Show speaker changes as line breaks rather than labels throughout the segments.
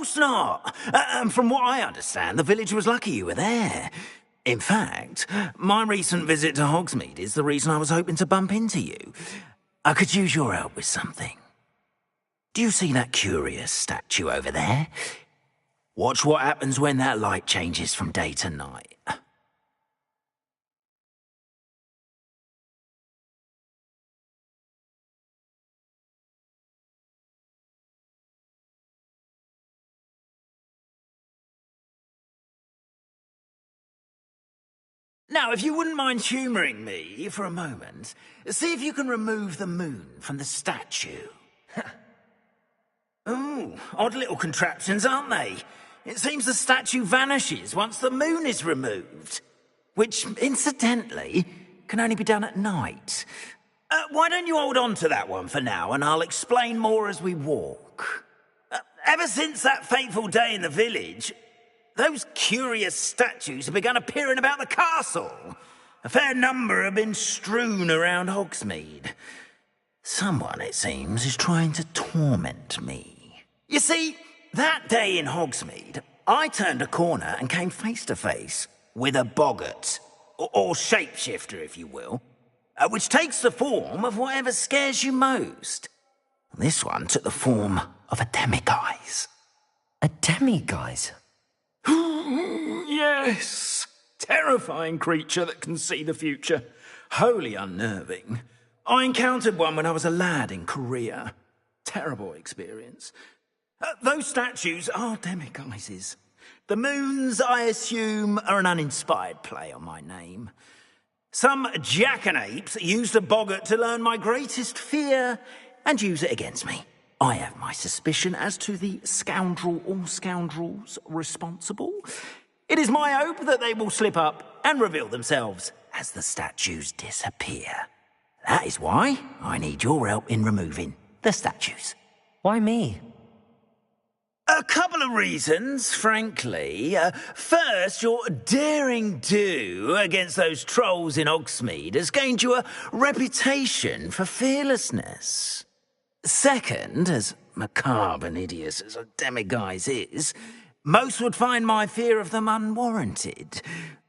course not. And from what I understand, the village was lucky you were there. In fact, my recent visit to Hogsmeade is the reason I was hoping to bump into you. I could use your help with something. Do you see that curious statue over there? Watch what happens when that light changes from day to night. Now, if you wouldn't mind humouring me for a moment, see if you can remove the moon from the statue. Ooh, odd little contraptions, aren't they? It seems the statue vanishes once the moon is removed. Which, incidentally, can only be done at night. Why don't you hold on to that one for now, and I'll explain more as we walk. Ever since that fateful day in the village, those curious statues have begun appearing about the castle. A fair number have been strewn around Hogsmeade. Someone, it seems, is trying to torment me. You see, that day in Hogsmeade, I turned a corner and came face to face with a boggart, or shapeshifter, if you will, which takes the form of whatever scares you most. This one took the form of a demiguise.
A demiguise?
Yes! Terrifying creature that can see the future. Wholly unnerving. I encountered one when I was a lad in Korea. Terrible experience. Those statues are demiguises. The moons, I assume, are an uninspired play on my name. Some jackanapes used a boggart to learn my greatest fear and use it against me. I have my suspicion as to the scoundrel or scoundrels responsible. It is my hope that they will slip up and reveal themselves as the statues disappear. That is why I need your help in removing the statues.
Why me?
A couple of reasons, frankly. First, your daring do against those trolls in Hogsmeade has gained you a reputation for fearlessness. Second, as macabre and hideous as a demiguise is, most would find my fear of them unwarranted.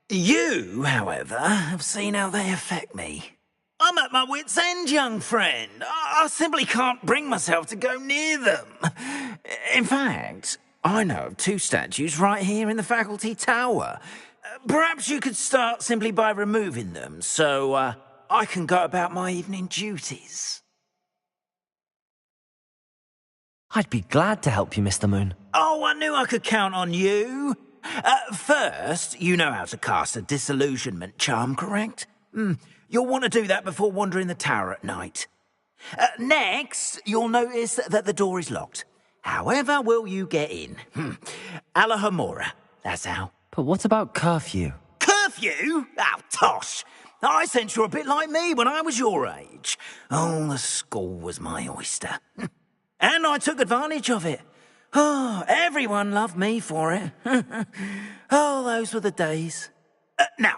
You, however, have seen how they affect me. I'm at my wit's end, young friend. I simply can't bring myself to go near them. In fact, I know of 2 statues right here in the faculty tower. Perhaps you could start simply by removing them, so I can go about my evening duties.
I'd be glad to help you, Mr. Moon.
Oh, I knew I could count on you. First, you know how to cast a disillusionment charm, correct? You'll want to do that before wandering the tower at night. Next, you'll notice that the door is locked. However will you get in? Alahomora, that's how.
But what about curfew?
Curfew? Oh, tosh. I sense you're a bit like me when I was your age. Oh, the school was my oyster. And I took advantage of it. Oh, everyone loved me for it. Oh, those were the days. Now,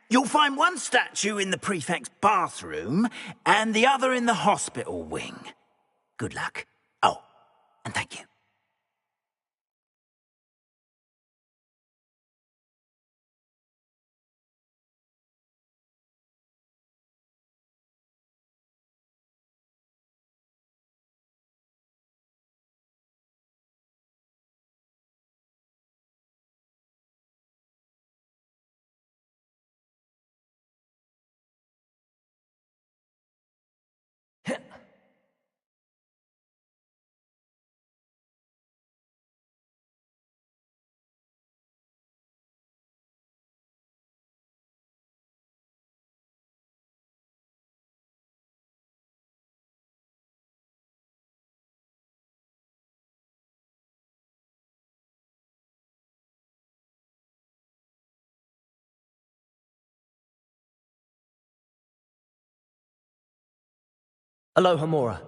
you'll find one statue in the prefect's bathroom and the other in the hospital wing. Good luck. Oh, and thank you.
Alohomora.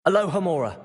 Aloha, Mora.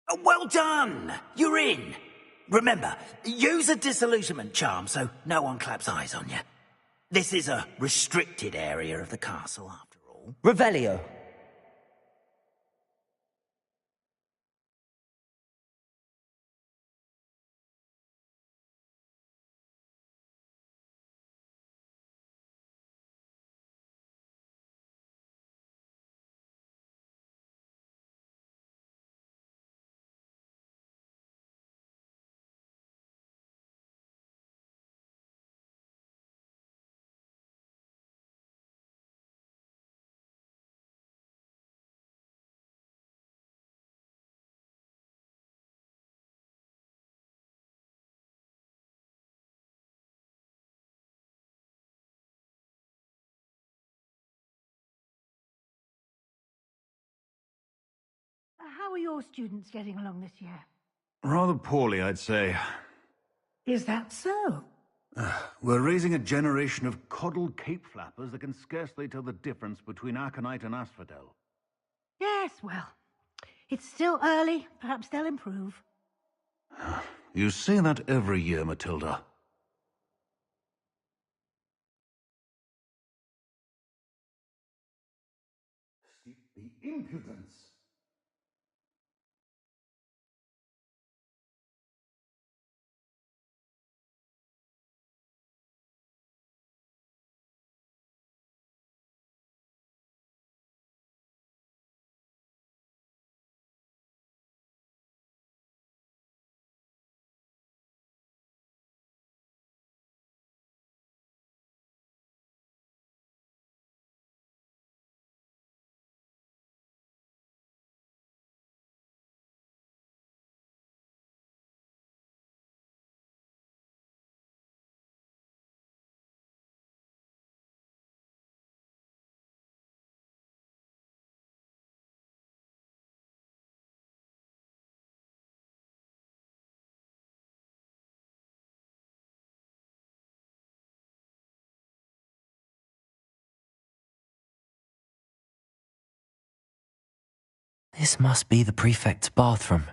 Oh, well done! You're in! Remember, use a disillusionment charm so no one claps eyes on you. This is a restricted area of the castle, after all.
Revelio.
How are your students getting along this year?
Rather poorly, I'd say.
Is that so?
We're raising a generation of coddled cape flappers that can scarcely tell the difference between aconite and asphodel.
Yes, well, it's still early. Perhaps they'll improve.
You say that every year, Matilda. The impudence!
This must be the prefect's bathroom.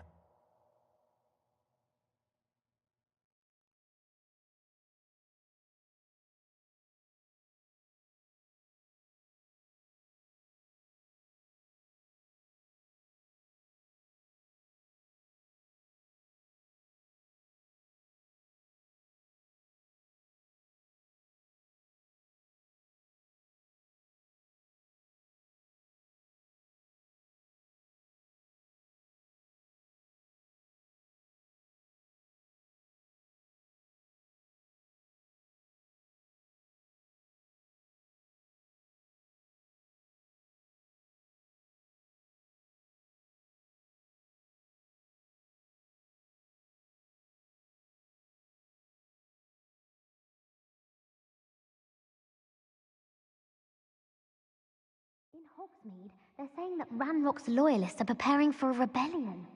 In Hogsmeade, they're saying that Ranrock's loyalists are preparing for a rebellion.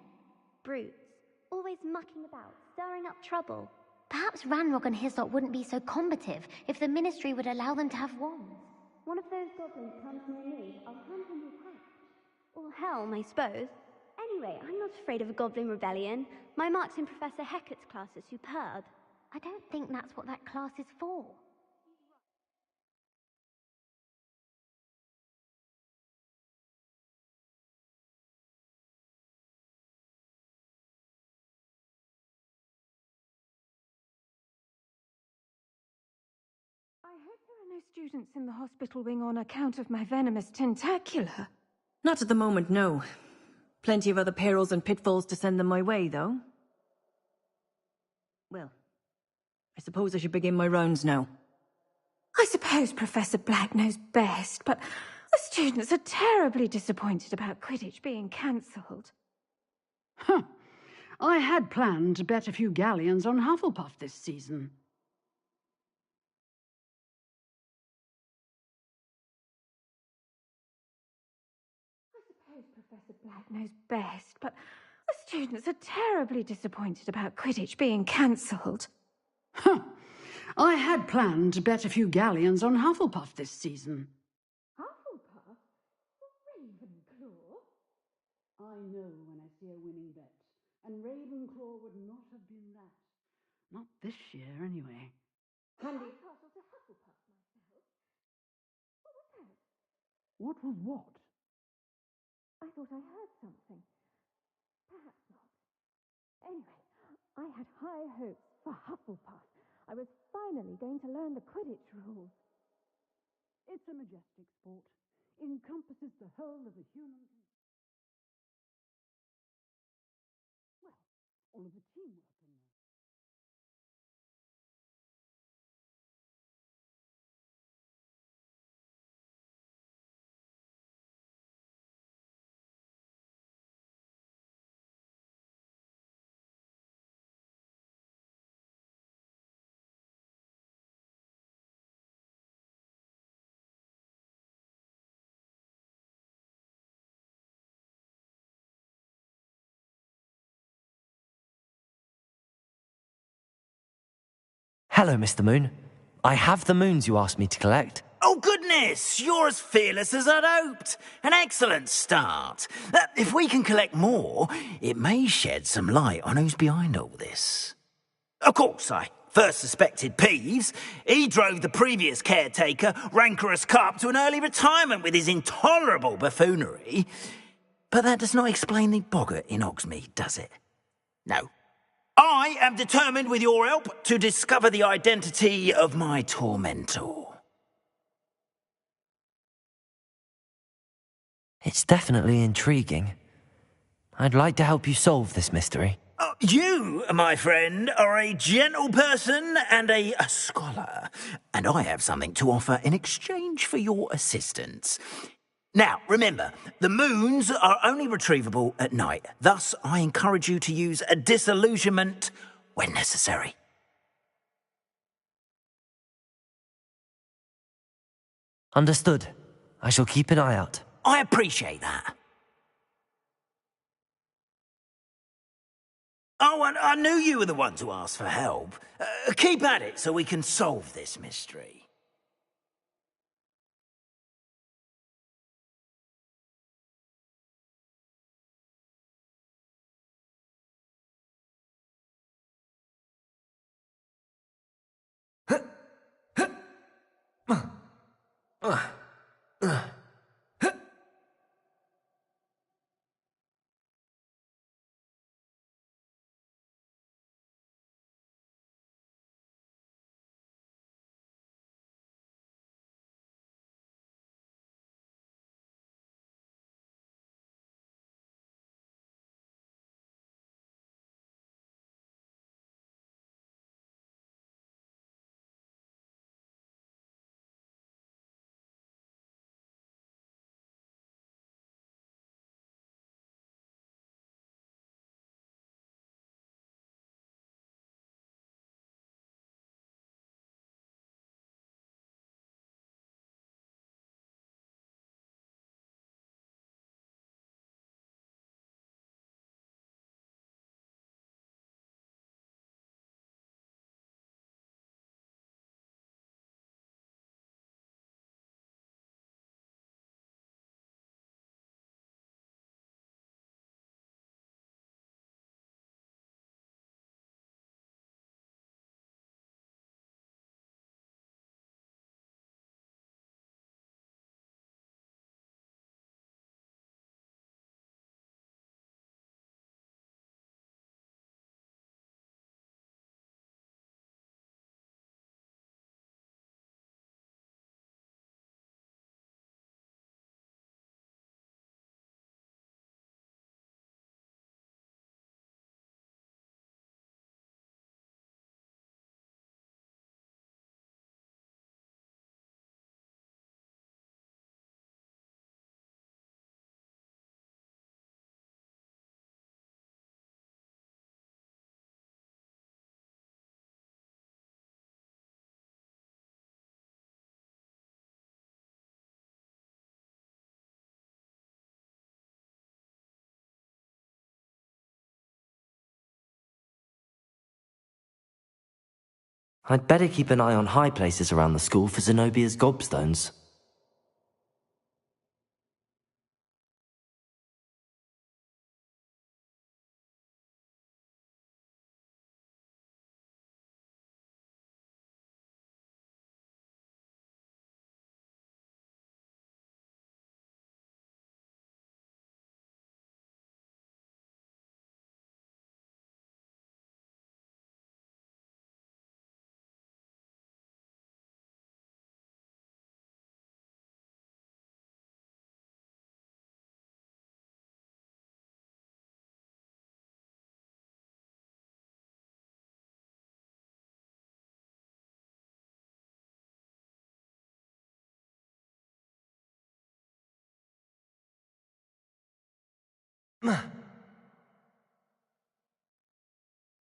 Brutes, always mucking about, stirring up trouble. Perhaps Ranrock and his lot wouldn't be so combative if the Ministry would allow them to have wands.
One of those goblins comes near me, I'll hand him his hat. Or helm, I suppose. Anyway, I'm not afraid of a goblin rebellion. My marks in Professor Hecat's class are superb.
I don't think that's what that class is for.
I hope there are no students in the hospital wing on account of my venomous tentacula.
Not at the moment, no. Plenty of other perils and pitfalls to send them my way, though. Well, I suppose I should begin my rounds now.
I suppose Professor Black knows best, but the students are terribly disappointed about Quidditch being cancelled.
Huh. I had planned to bet a few galleons on Hufflepuff this season.
I suppose Professor Black knows best, but the students are terribly disappointed about Quidditch being cancelled.
Huh. I had planned to bet a few galleons on Hufflepuff this season.
Hufflepuff? Ravenclaw?
I know when I see a winning bet, and Ravenclaw would not have been that. Not this year, anyway.
Handy castle to Hufflepuff myself. What was that?
What was what?
I thought I heard something. Perhaps not. Anyway, I had high hopes for Hufflepuff. I was finally going to learn the Quidditch rules.
It's a majestic sport. Encompasses the whole of the human... Well, all of the teamwork in there.
Hello, Mr. Moon. I have the moons you asked me to collect.
Oh, goodness! You're as fearless as I'd hoped. An excellent start. If we can collect more, it may shed some light on who's behind all this. Of course, I first suspected Peeves. He drove the previous caretaker, Rancorous Carp, to an early retirement with his intolerable buffoonery. But that does not explain the boggart in Hogsmeade, does it? No. I am determined, with your help, to discover the identity of my tormentor.
It's definitely intriguing. I'd like to help you solve this mystery.
You, my friend, are a gentle person and a scholar, and I have something to offer in exchange for your assistance. Now, remember, the moons are only retrievable at night. Thus, I encourage you to use a disillusionment when necessary.
Understood. I shall keep an eye out.
I appreciate that. Oh, and I knew you were the one to ask for help. Keep at it so we can solve this mystery.
I'd better keep an eye on high places around the school for Zenobia's gobstones.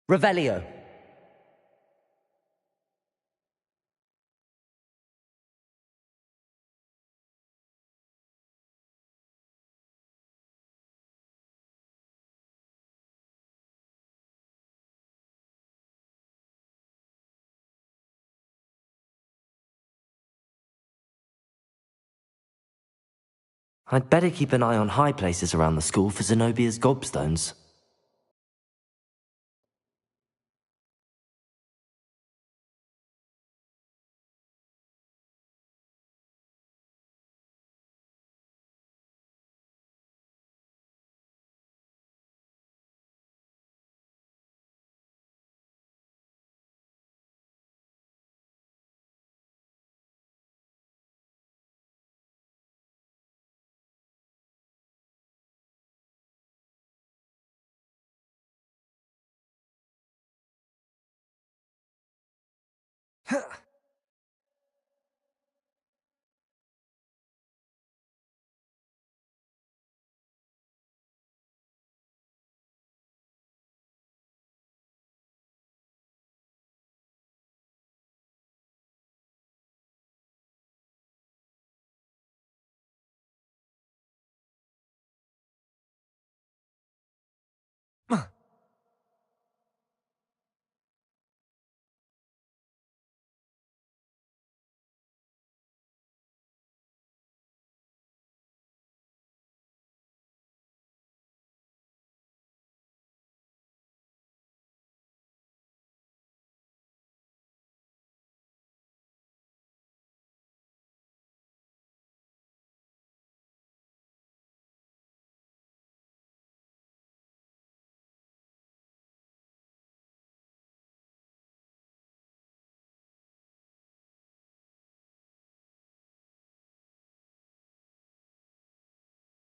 Revelio. I'd better keep an eye on high places around the school for Zenobia's gobstones.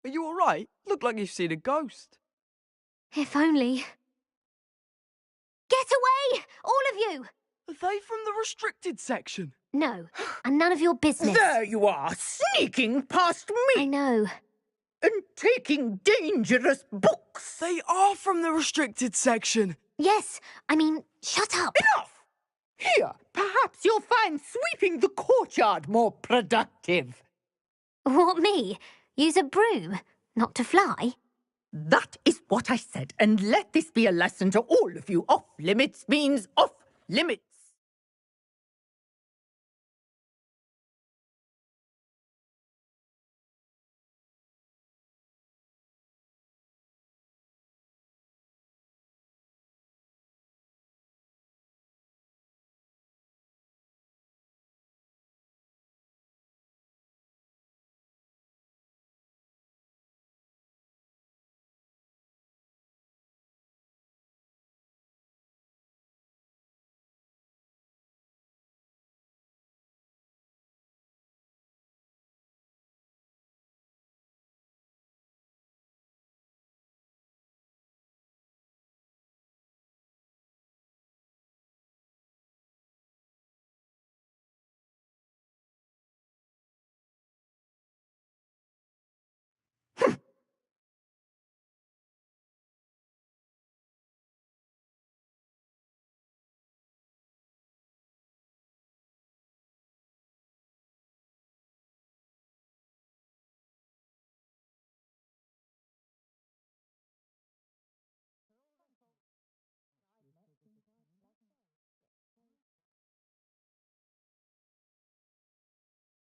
Are you alright? Look like you've seen a ghost.
If only. Get away! All of you!
Are they from the restricted section?
No, and none of your business.
There you are, sneaking past
I
me
know.
and taking dangerous books.
They are from the restricted section.
Yes, I mean, shut up.
Enough! Here, perhaps you'll find sweeping the courtyard more productive.
What, me? Use a broom? Not to fly?
That is what I said, and let this be a lesson to all of you. Off limits means off limits.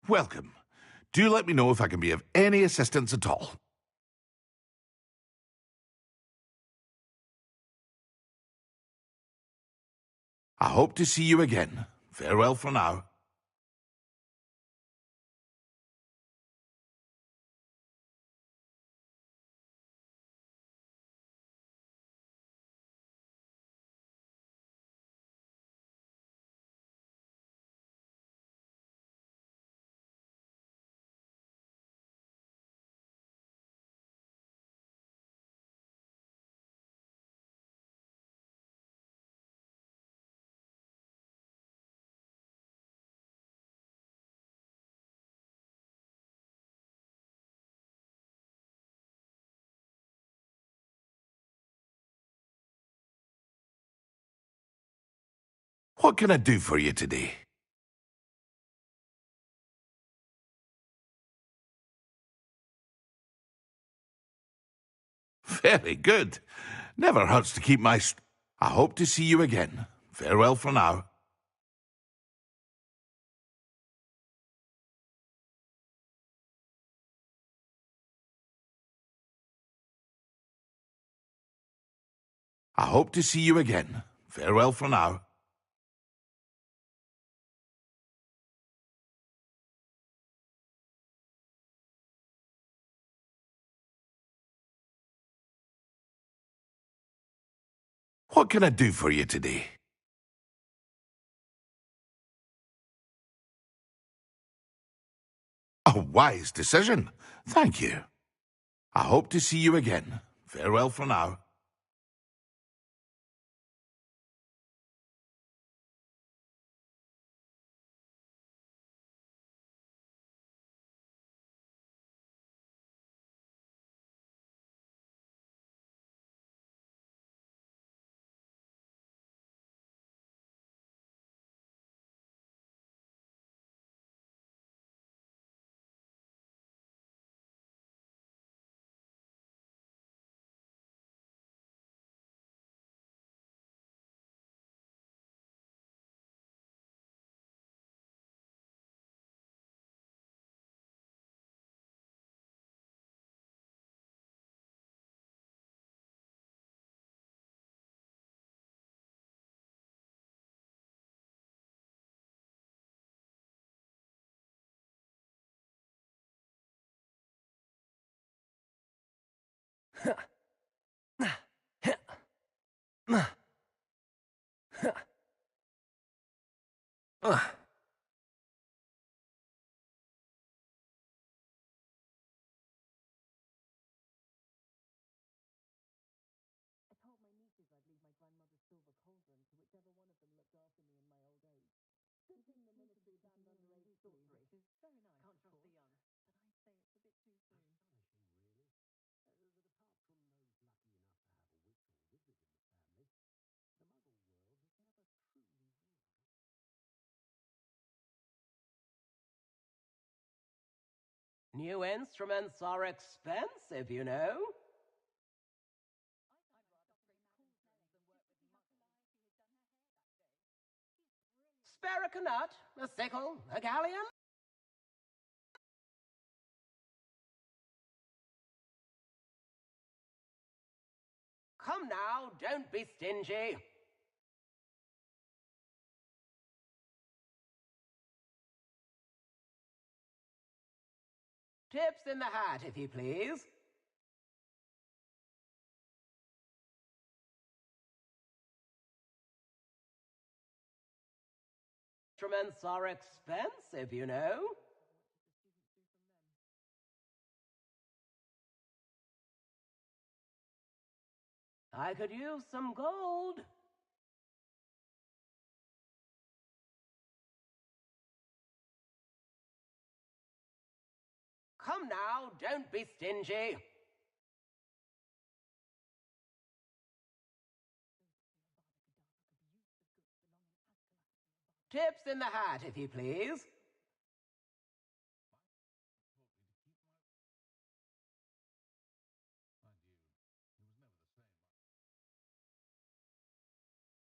Welcome. Do let me know if I can be of any assistance at all. I hope to see you again. Farewell for now. What can I do for you today? Very good. Never hurts to keep my... I hope to see you again. Farewell for now. I hope to see you again. Farewell for now. What can I do for you today? A wise decision. Thank you. I hope to see you again. Farewell for now.
New instruments are expensive, you know. Spare a nut, a sickle, a galleon? Come now, don't be stingy. Tips in the hat, if you please. Instruments are expensive, you know. I could use some gold. Come now, don't be stingy. Tips in the hat, if you please.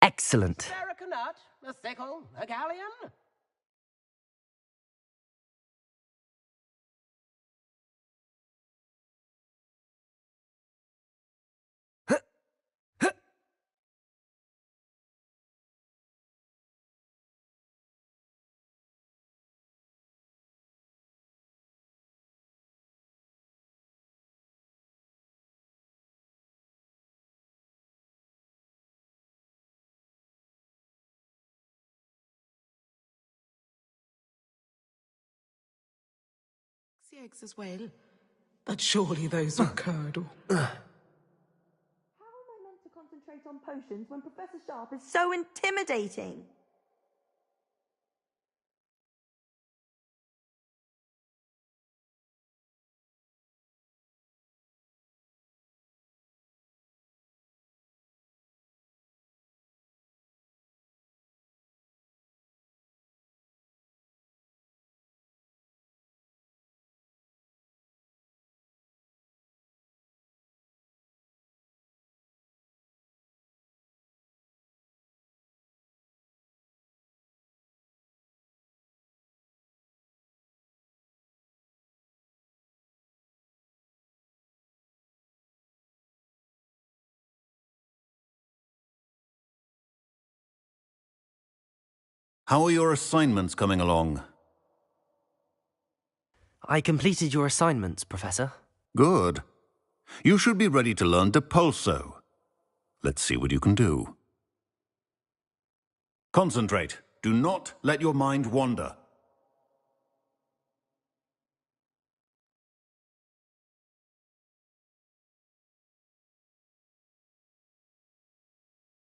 Excellent.
Spare a nut, a sickle, a galleon?
The eggs as well. But surely those will curdle.
How am I meant to concentrate on potions when Professor Sharp is so intimidating?
How are your assignments coming along?
I completed your assignments, Professor.
Good. You should be ready to learn Depulso. Let's see what you can do. Concentrate. Do not let your mind wander.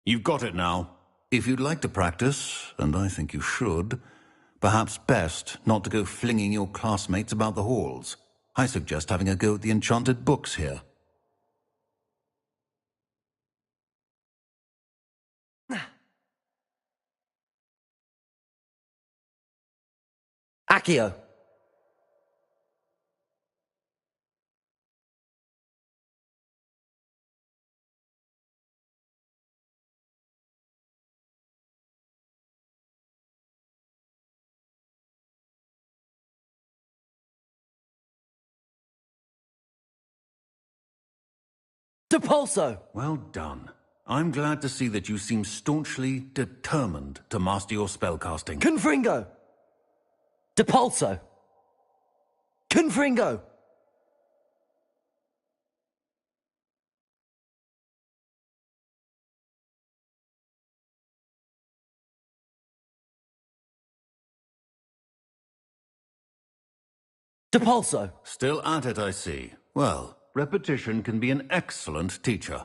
You've got it now. If you'd like to practice, and I think you should, perhaps best not to go flinging your classmates about the halls. I suggest having a go at the enchanted books here.
Accio! Depulso!
Well done. I'm glad to see that you seem staunchly determined to master your spellcasting.
Confringo! Depulso! Confringo! Depulso!
Still at it, I see. Well, repetition can be an excellent teacher.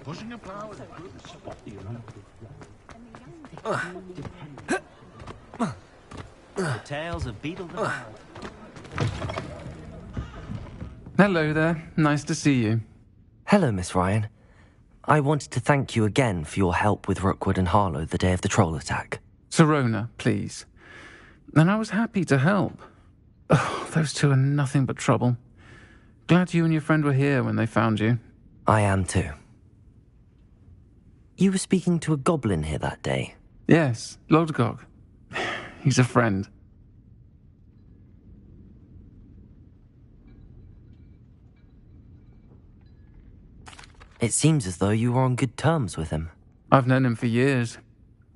Pushing a plow is a good spot, you know.
The tales of Beetle the Bard.
Hello there. Nice to see you.
Hello, Miss Ryan. I wanted to thank you again for your help with Rookwood and Harlow the day of the troll attack.
Sirona, please. And I was happy to help. Oh, those two are nothing but trouble. Glad you and your friend were here when they found you.
I am too. You were speaking to a goblin here that day?
Yes, Lodgok. He's a friend.
It seems as though you were on good terms with him.
I've known him for years.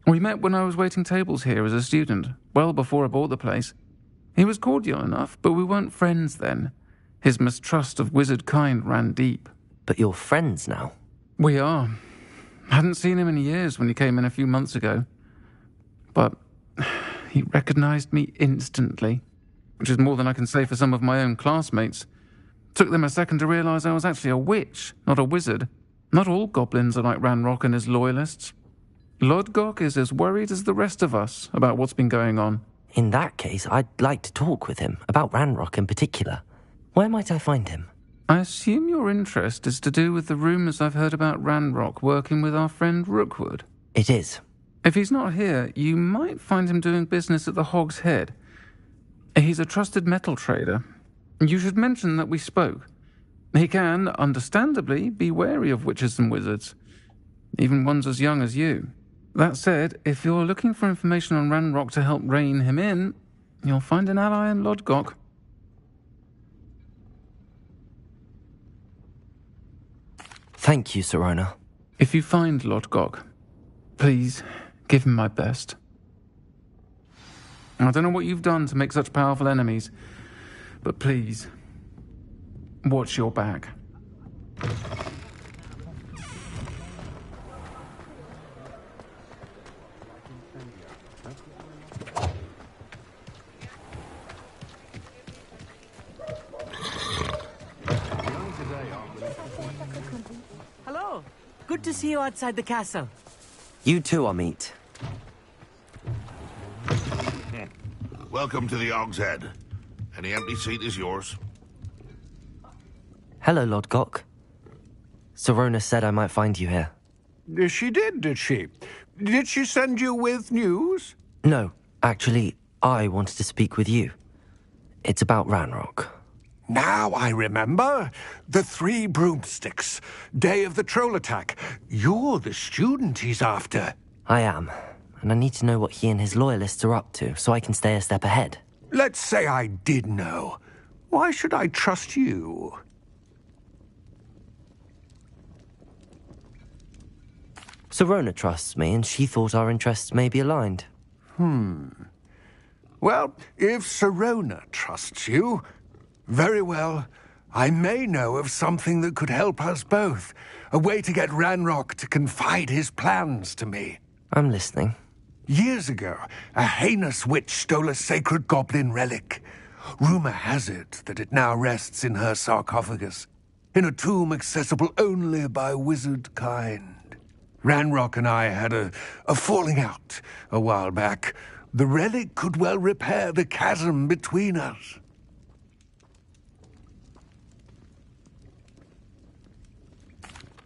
We met when I was waiting tables here as a student, well before I bought the place. He was cordial enough, but we weren't friends then. His mistrust of wizard kind ran deep.
But you're friends now?
We are. Hadn't seen him in years when he came in a few months ago. But he recognized me instantly, which is more than I can say for some of my own classmates. Took them a second to realize I was actually a witch, not a wizard. Not all goblins are like Ranrock and his loyalists. Lodgok is as worried as the rest of us about what's been going on.
In that case, I'd like to talk with him, about Ranrock in particular. Where might I find him?
I assume your interest is to do with the rumours I've heard about Ranrock working with our friend Rookwood.
It is.
If he's not here, you might find him doing business at the Hog's Head. He's a trusted metal trader. You should mention that we spoke. He can, understandably, be wary of witches and wizards, even ones as young as you. That said, if you're looking for information on Ranrock to help rein him in, you'll find an ally in Lodgok.
Thank you, Sirona.
If you find Lodgok, please give him my best. I don't know what you've done to make such powerful enemies, but please, watch your back.
Hello. Good to see you outside the castle.
You too, Amit.
Welcome to the Hog's Head. Any empty seat is yours.
Hello, Lodgok. Sirona said I might find you here.
She did she? Did she send you with news?
No, actually, I wanted to speak with you. It's about Ranrock.
Now I remember. The 3 broomsticks. Day of the troll attack. You're the student he's after.
I am, and I need to know what he and his loyalists are up to so I can stay a step ahead.
Let's say I did know. Why should I trust you?
Sirona trusts me, and she thought our interests may be aligned.
Well, if Sirona trusts you, very well. I may know of something that could help us both. A way to get Ranrock to confide his plans to me.
I'm listening.
Years ago, a heinous witch stole a sacred goblin relic. Rumor has it that it now rests in her sarcophagus, in a tomb accessible only by wizard kind. Ranrock and I had a falling out a while back. The relic could well repair the chasm between us.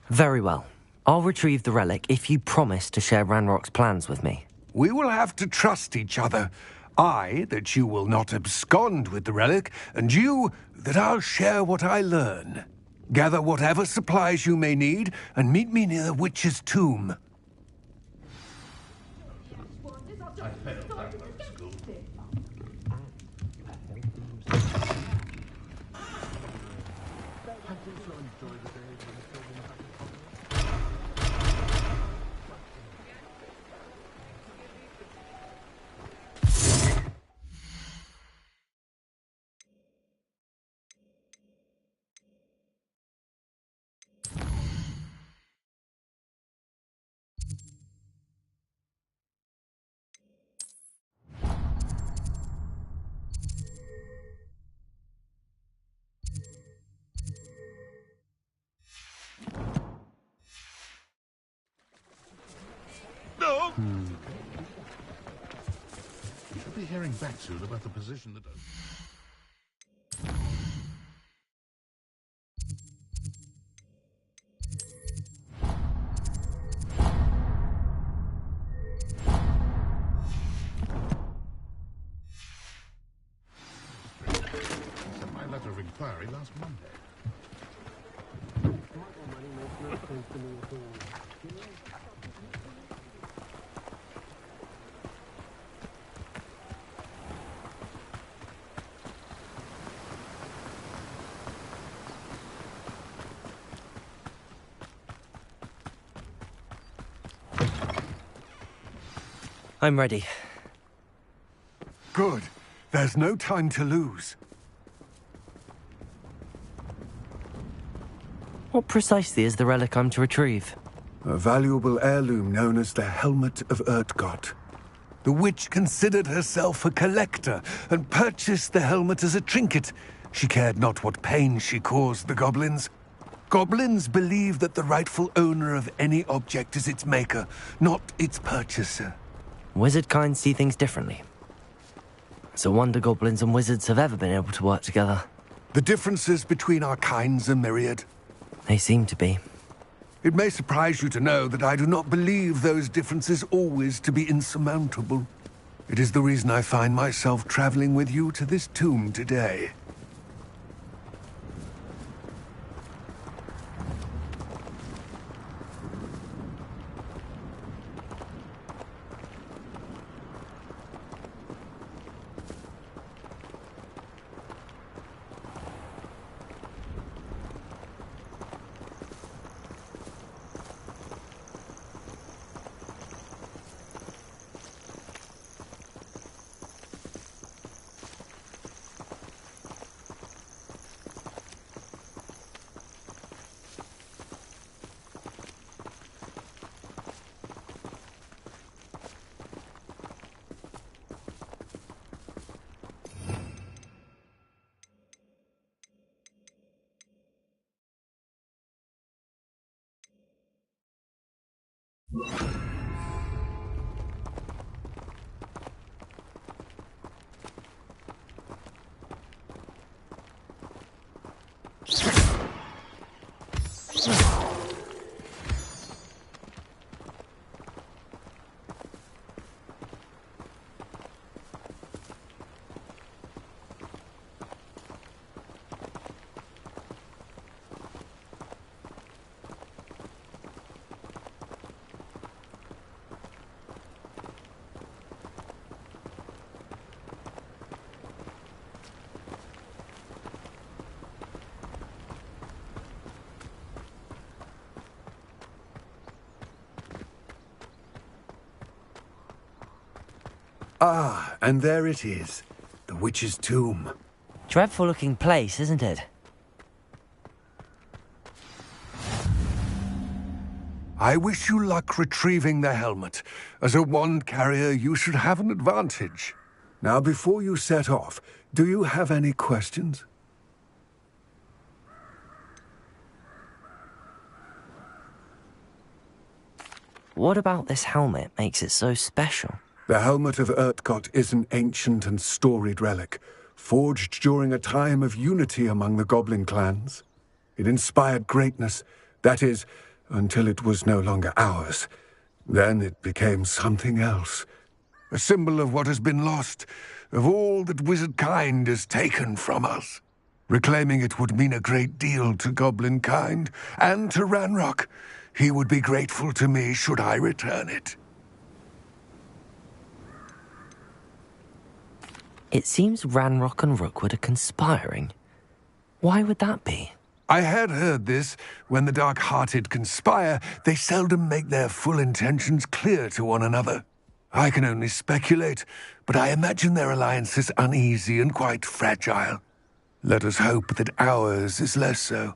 Very well. I'll retrieve the relic if you promise to share Ranrock's plans with me.
We will have to trust each other. I, that you will not abscond with the relic, and you, that I'll share what I learn. Gather whatever supplies you may need, and meet me near the witch's tomb.
be hearing back soon about the position that... Sent my letter of inquiry last Monday.
I'm ready.
Good. There's no time to lose.
What precisely is the relic I'm to retrieve?
A valuable heirloom known as the Helmet of Urtgott. The witch considered herself a collector and purchased the helmet as a trinket. She cared not what pain she caused the goblins. Goblins believe that the rightful owner of any object is its maker, not its purchaser.
Wizard kind see things differently. It's a wonder goblins and wizards have ever been able to work together.
The differences between our kinds are myriad.
They seem to be.
It may surprise you to know that I do not believe those differences always to be insurmountable. It is the reason I find myself traveling with you to this tomb today. Ah, and there it is. The witch's tomb.
Dreadful looking place, isn't it?
I wish you luck retrieving the helmet. As a wand carrier, you should have an advantage. Now, before you set off, do you have any questions?
What about this helmet makes it so special?
The Helmet of Urtgott is an ancient and storied relic, forged during a time of unity among the goblin clans. It inspired greatness, that is, until it was no longer ours. Then it became something else. A symbol of what has been lost, of all that wizard kind has taken from us. Reclaiming it would mean a great deal to goblin kind, and to Ranrock. He would be grateful to me should I return it.
It seems Ranrock and Rookwood are conspiring. Why would that be?
I had heard this. When the dark-hearted conspire, they seldom make their full intentions clear to one another. I can only speculate, but I imagine their alliance is uneasy and quite fragile. Let us hope that ours is less so.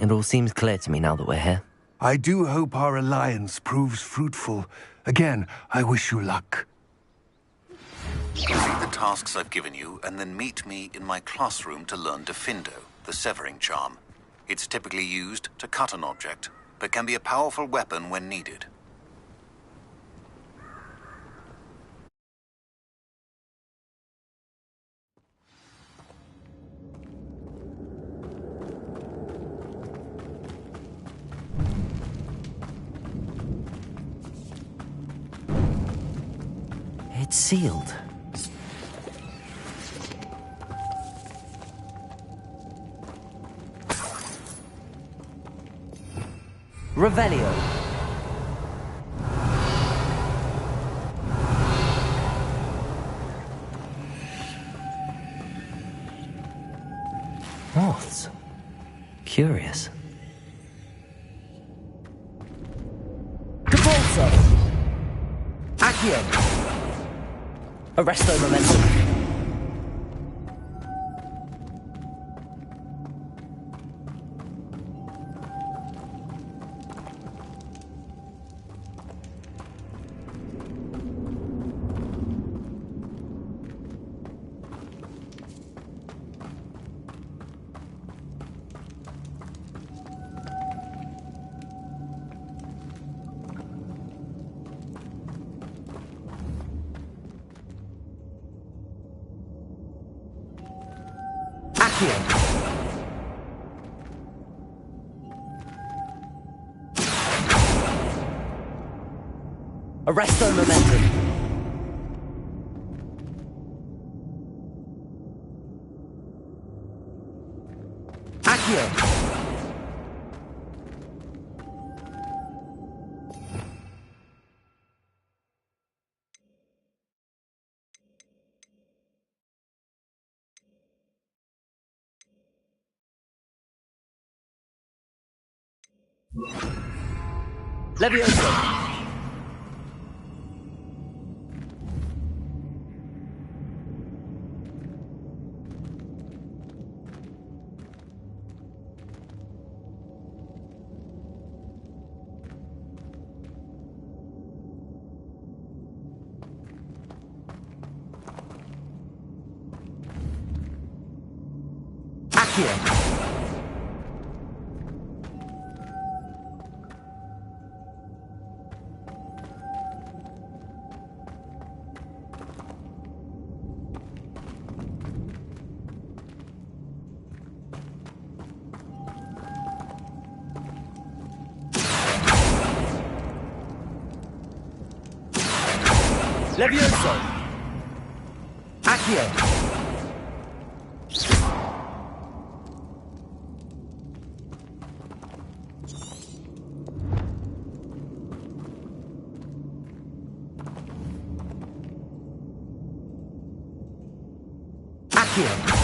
It all seems clear to me now that we're here.
I do hope our alliance proves fruitful. Again, I wish you luck.
Complete the tasks I've given you, and then meet me in my classroom to learn Defindo, the severing charm. It's typically used to cut an object, but can be a powerful weapon when needed.
It's sealed. Revelio. Moths. Curious.
Capulso. Accio. Arresto momentum. Arresto momentum. Accio. Levioso. Accio. Levioso. Accio. Accio.